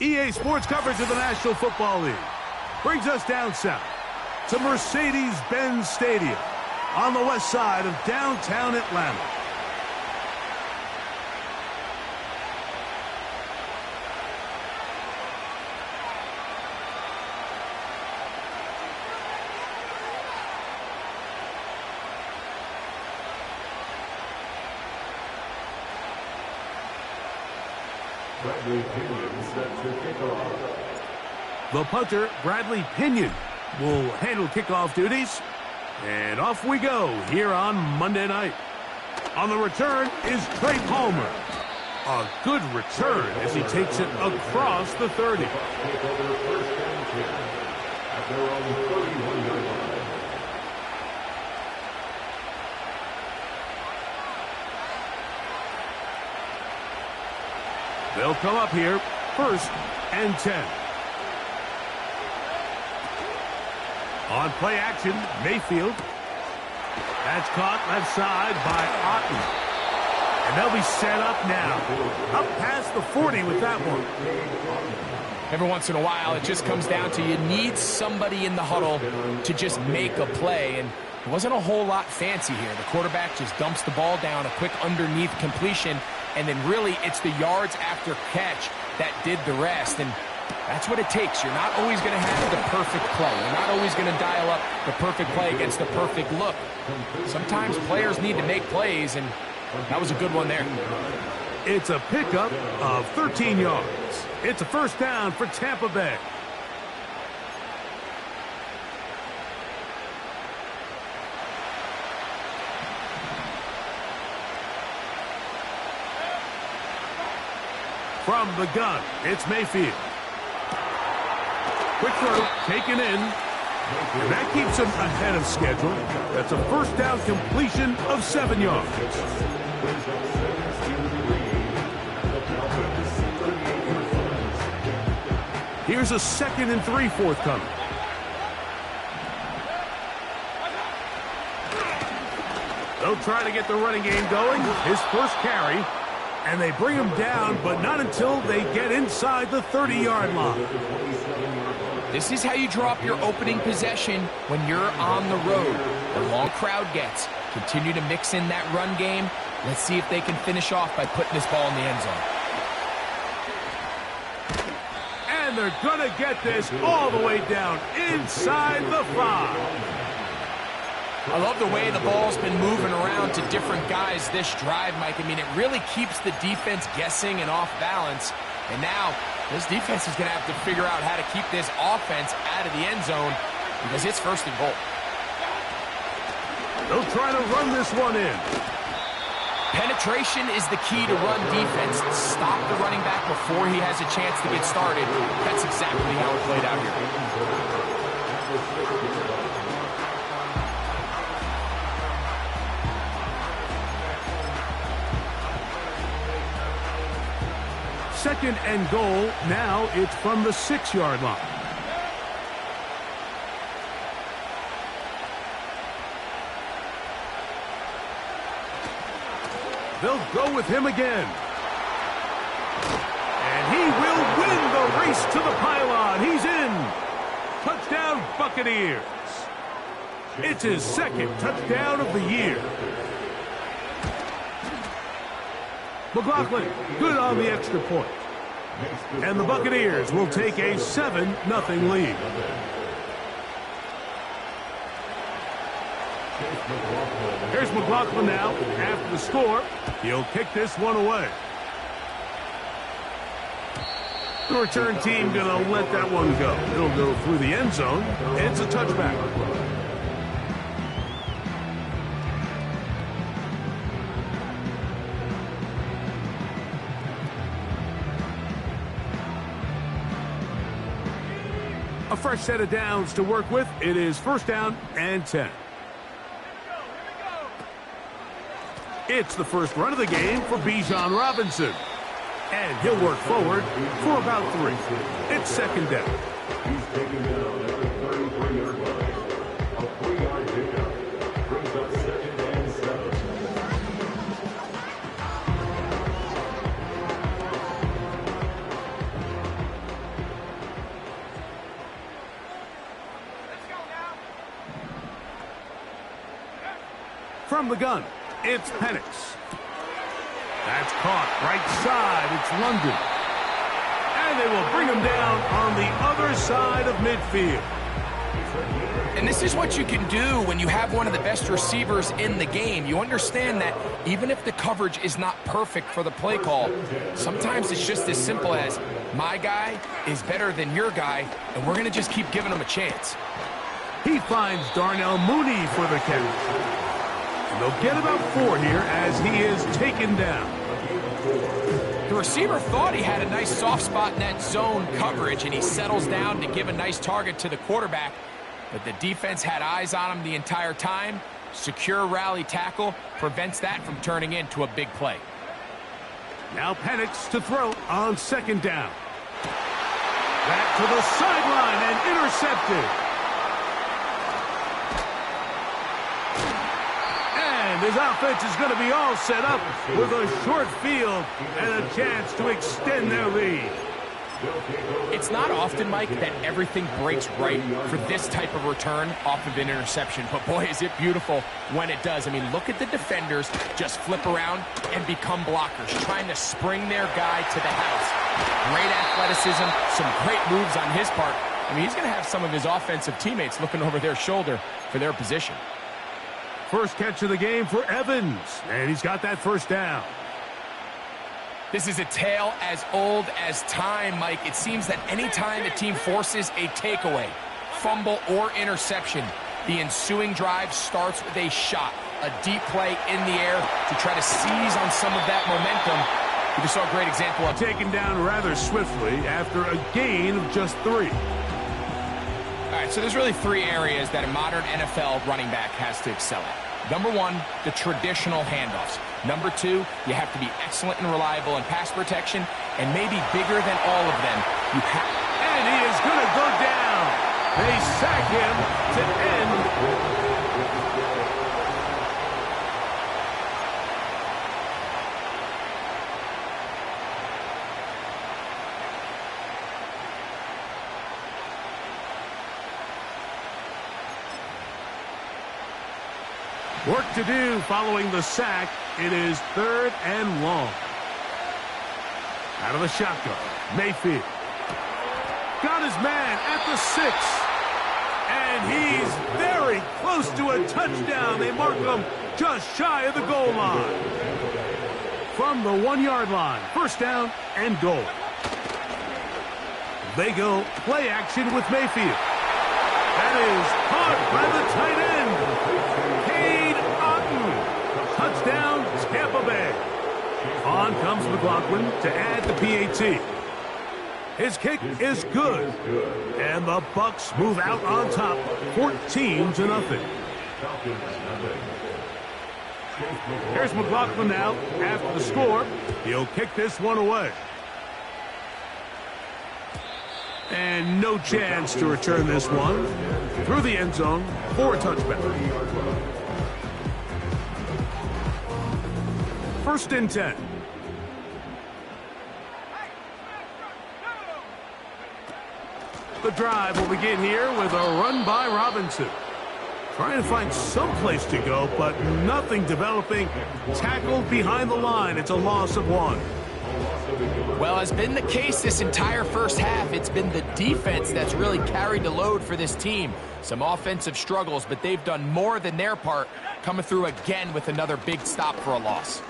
EA Sports coverage of the National Football League brings us down south to Mercedes-Benz Stadium on the west side of downtown Atlanta. The punter, Bradley Pinion, will handle kickoff duties. And off we go here on Monday night. On the return is Trey Palmer. A good return as he takes it across the 30. They'll come up here, 1st and 10. On play action, Mayfield. That's caught left side by Otten. And they'll be set up now. Up past the 40 with that one. Every once in a while, it just comes down to you need somebody in the huddle to just make a play. And it wasn't a whole lot fancy here. The quarterback just dumps the ball down, a quick underneath completion. And then really it's the yards after catch that did the rest. And that's what it takes. You're not always going to have the perfect play. You're not always going to dial up the perfect play against the perfect look. Sometimes players need to make plays, and that was a good one there. It's a pickup of 13 yards. It's a first down for Tampa Bay. From the gun, it's Mayfield. Quick throw, taken in. And that keeps him ahead of schedule. That's a first down completion of 7 yards. Here's a 2nd and 3 forthcoming. They'll try to get the running game going. His first carry. And they bring him down, but not until they get inside the 30-yard line. This is how you drop your opening possession when you're on the road. The long crowd gets. Continue to mix in that run game. Let's see if they can finish off by putting this ball in the end zone. And they're going to get this all the way down inside the 5. I love the way the ball's been moving around to different guys this drive, Mike. I mean, it really keeps the defense guessing and off balance. And now this defense is going to have to figure out how to keep this offense out of the end zone because it's 1st and goal. They'll try to run this one in. Penetration is the key to run defense. Stop the running back before he has a chance to get started. That's exactly how it played out here. 2nd and goal. Now it's from the 6-yard line. They'll go with him again. And he will win the race to the pylon. He's in. Touchdown, Buccaneers. It's his 2nd touchdown of the year. McLaughlin, good on the extra point. And the Buccaneers will take a 7-0 lead. Here's McLaughlin now. After the score, he'll kick this one away. The return team going to let that one go. It'll go through the end zone. It's a touchback. A fresh set of downs to work with. It is 1st down and 10. It's the first run of the game for Bijan Robinson. And he'll work forward for about 3. It's 2nd down. He's taken down at the 33-yard line. A 3-yard pickup brings up 2nd and 7. From the gun, it's Penix. That's caught right side. It's London. And they will bring him down on the other side of midfield. And this is what you can do when you have one of the best receivers in the game. You understand that even if the coverage is not perfect for the play call, sometimes it's just as simple as, my guy is better than your guy, and we're going to just keep giving him a chance. He finds Darnell Mooney for the catch. And they'll get about 4 here as he is taken down. The receiver thought he had a nice soft spot in that zone coverage, and he settles down to give a nice target to the quarterback. But the defense had eyes on him the entire time. Secure rally tackle prevents that from turning into a big play. Now Penix to throw on 2nd down. Back to the sideline and intercepted. His offense is going to be all set up with a short field and a chance to extend their lead. It's not often, Mike, that everything breaks right for this type of return off of an interception. But, boy, is it beautiful when it does. I mean, look at the defenders just flip around and become blockers, trying to spring their guy to the house. Great athleticism, some great moves on his part. I mean, he's going to have some of his offensive teammates looking over their shoulder for their position. First catch of the game for Evans, and he's got that 1st down. This is a tale as old as time, Mike. It seems that any time a team forces a takeaway, fumble, or interception, the ensuing drive starts with a shot, a deep play in the air to try to seize on some of that momentum. We just saw a great example of taken down rather swiftly after a gain of just 3. All right, so there's really 3 areas that a modern NFL running back has to excel at. Number 1, the traditional handoffs. Number 2, you have to be excellent and reliable in pass protection, and maybe bigger than all of them, you have. And he is going to go down. They sack him to end. Work to do following the sack. It is 3rd and long. Out of the shotgun, Mayfield. Got his man at the 6. And he's very close to a touchdown. They mark him just shy of the goal line. From the 1-yard line, 1st down and goal. They go play action with Mayfield. That is caught by the tight end. Touchdown, Tampa Bay. On comes McLaughlin to add the PAT. His kick is good. And the Bucs move out on top, 14-0. Here's McLaughlin now. After the score, he'll kick this one away. And no chance to return this one. Through the end zone for a touchback. 1st and 10. The drive will begin here with a run by Robinson. Trying to find some place to go, but nothing developing. Tackled behind the line. It's a loss of 1. Well, has been the case this entire first half. It's been the defense that's really carried the load for this team. Some offensive struggles, but they've done more than their part, coming through again with another big stop for a loss.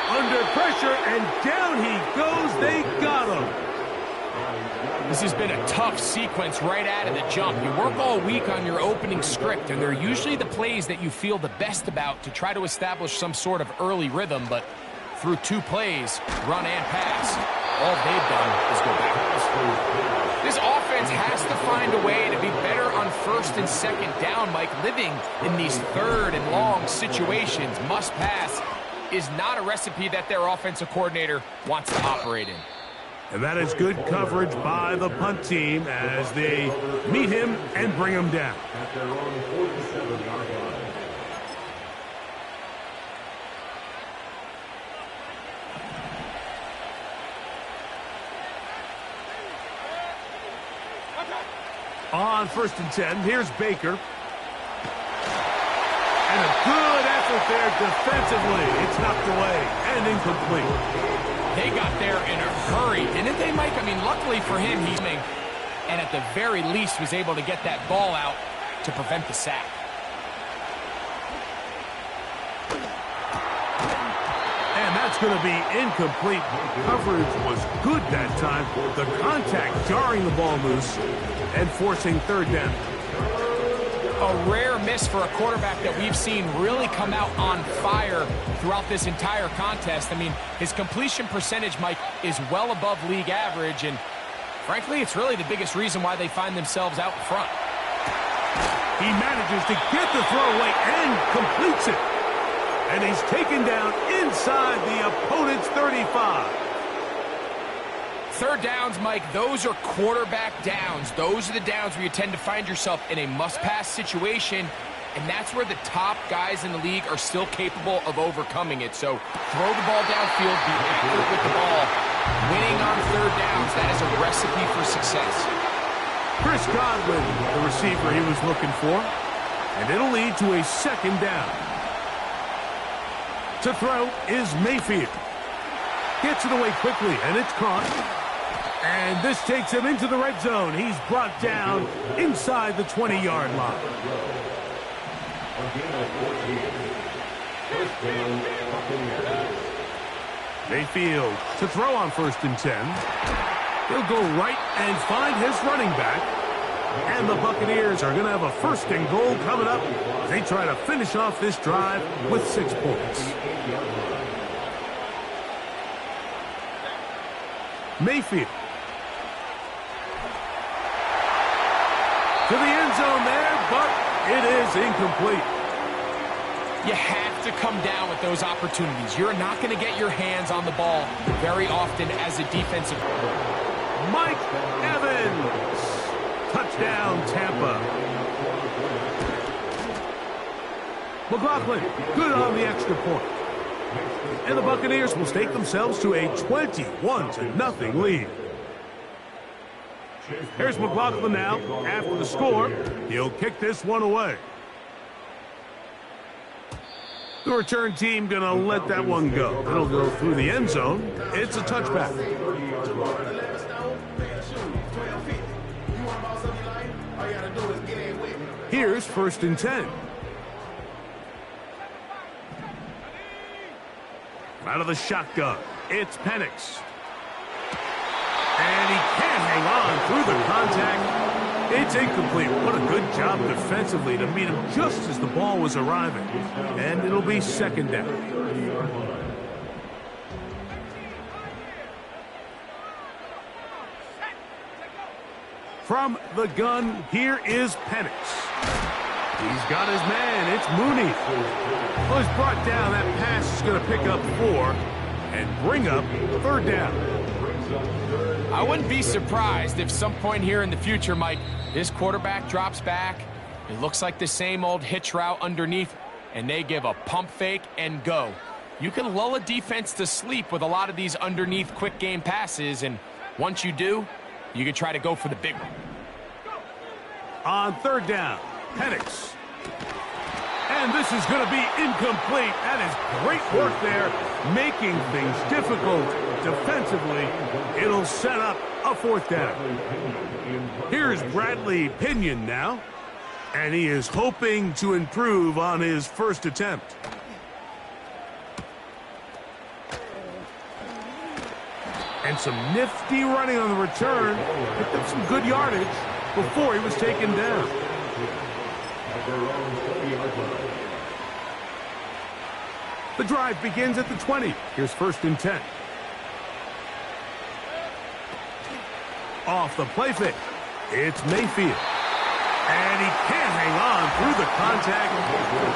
Under pressure, and down he goes. They got him. This has been a tough sequence right out of the jump. You work all week on your opening script, and they're usually the plays that you feel the best about to try to establish some sort of early rhythm, but through 2 plays, run and pass, all they've done is go backwards. This offense has to find a way to be better on first and second down, Mike. Living in these third and long situations, must pass, is not a recipe that their offensive coordinator wants to operate in. And that is good coverage by the punt team as they meet him and bring him down. At their own 47-yard line. On 1st and 10, here's Baker. And a good effort there defensively. It's knocked away and incomplete. They got there in a hurry, didn't they, Mike? I mean, luckily for him, and at the very least was able to get that ball out to prevent the sack. And that's going to be incomplete. Coverage was good that time. The contact jarring the ball loose and forcing 3rd down. A rare miss for a quarterback that we've seen really come out on fire throughout this entire contest. I mean, his completion percentage, Mike, is well above league average, and frankly, it's really the biggest reason why they find themselves out front. He manages to get the throw away and completes it. And he's taken down inside the opponent's 35. 3rd downs, Mike, those are quarterback downs. Those are the downs where you tend to find yourself in a must-pass situation, and that's where the top guys in the league are still capable of overcoming it. So throw the ball downfield, be accurate with the ball. Winning on 3rd downs, that is a recipe for success. Chris Godwin, the receiver he was looking for, and it'll lead to a 2nd down. To throw is Mayfield. Gets it away quickly, and it's caught. And this takes him into the red zone. He's brought down inside the 20-yard line. Mayfield to throw on 1st and 10. He'll go right and find his running back. And the Buccaneers are going to have a 1st and goal coming up. They try to finish off this drive with 6 points. Mayfield. To the end zone there, but it is incomplete. You have to come down with those opportunities. You're not going to get your hands on the ball very often as a defensive. Mike Evans. Touchdown, Tampa. McLaughlin, good on the extra point. And the Buccaneers will stake themselves to a 21-0 lead. Here's McLaughlin now. After the score, he'll kick this one away. The return team going to let that one go. It'll go through the end zone. It's a touchback. Here's 1st and 10. Out of the shotgun, it's Penix. And he can't hang on through the contact. It's incomplete. What a good job defensively to meet him just as the ball was arriving. And it'll be 2nd down. From the gun, here is Penix. He's got his man. It's Mooney. Well, he's brought down. That pass is going to pick up 4 and bring up 3rd down. I wouldn't be surprised if some point here in the future, Mike, this quarterback drops back. It looks like the same old hitch route underneath, and they give a pump fake and go. You can lull a defense to sleep with a lot of these underneath quick game passes, and once you do, you can try to go for the big one. On 3rd down, Penix. And this is going to be incomplete. That is great work there, making things difficult defensively. It'll set up a fourth down. Here's Bradley Pinion now, and he is hoping to improve on his first attempt. And some nifty running on the return. Picked up some good yardage before he was taken down. The drive begins at the 20. Here's 1st and 10. Off the play fake. It's Mayfield. And he can't hang on through the contact.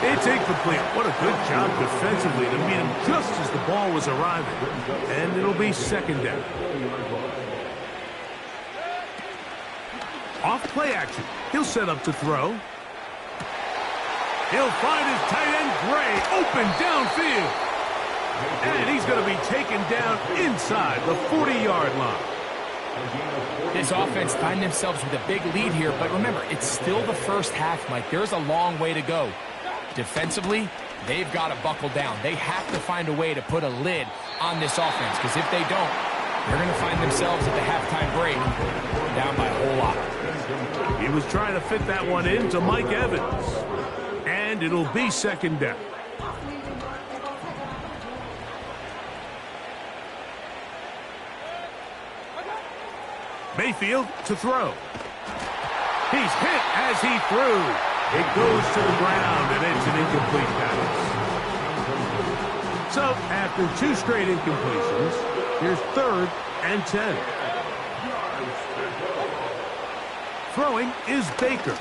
It's incomplete. What a good job defensively to meet him just as the ball was arriving. And it'll be 2nd down. Off play action. He'll set up to throw. He'll find his tight end, Gray, open downfield. And he's going to be taken down inside the 40-yard line. This offense find themselves with a big lead here, but remember, it's still the first half, Mike. There's a long way to go. Defensively, they've got to buckle down. They have to find a way to put a lid on this offense, because if they don't, they're going to find themselves at the halftime break down by a whole lot. He was trying to fit that one into Mike Evans. And it'll be 2nd down. Mayfield to throw. He's hit as he threw. It goes to the ground, and it's an incomplete pass. So, after 2 straight incompletions, here's 3rd and 10. Throwing is Baker.